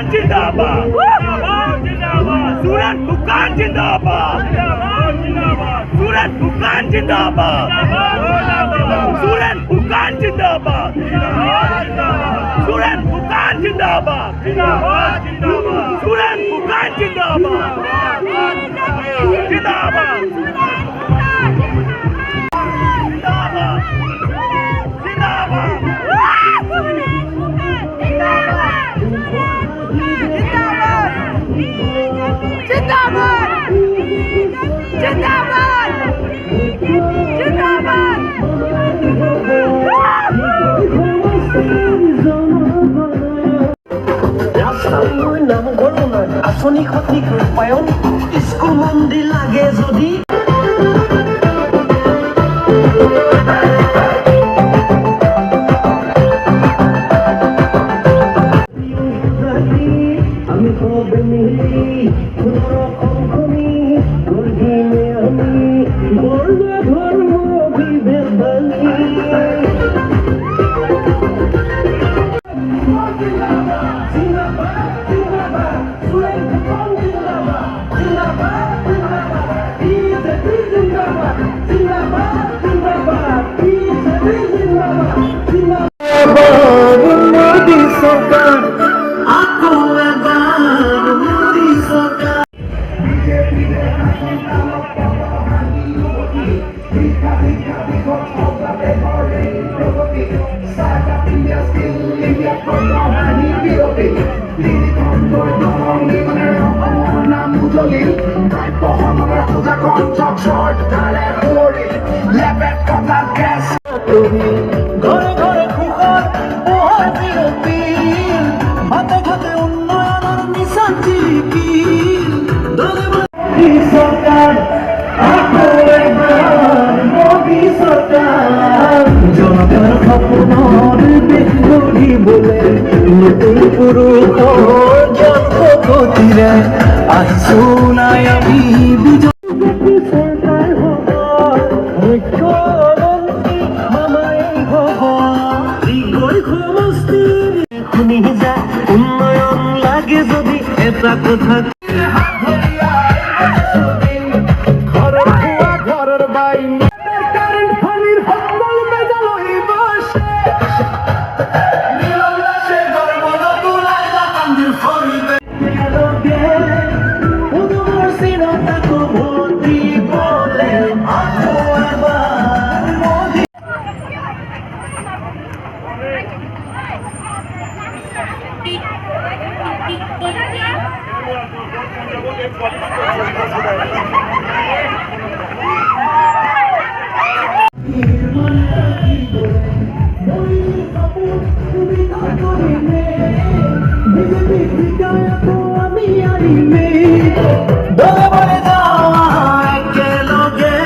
जिंदाबाद सूरत बुकान जिंदाबाद सूरत बुकान जिंदाबाद सूरत बुकान जिंदाबाद सूरत बुकान जिंदाबाद सूरत बुकान जिंदाबाद जिंदाबाद আঁচনি সঠিক ৰূপায়ণ স্কুল মন্দিৰ লাগে যদি আমি সবে মিলি অংশনি গর্হিমে আমি বর্ণ ধর্ম বিভেদ ভাঙি ঘরে ঘরে খুশাল পোহৰ বিৰতি ভাতে ঘাটে উন্নয়নৰ নিচান জিলিকিল চৰকাৰ মোদী চৰকাৰ জনতাৰ সপোনৰ দেশ গঢ়িবলৈ নতুন পুৰুষৰ জ্ঞান গতিৰে আহিছো নাই আমি বিজয় চৰকাৰ হ'ব মুখ্যমন্ত্ৰী মামাই হ'ব সমষ্টিৰ শুনি যা উন্নয়ন লাগে যদি এটা কথা ঘৰৰ বাই কারেন্ট পানির সকল মেজাল হই বসে নীলছে গর্বন তুলাই কান্দির ফরিবে উদুমর সিনতা কো ভোটি বলে আবার মোদি একেলগে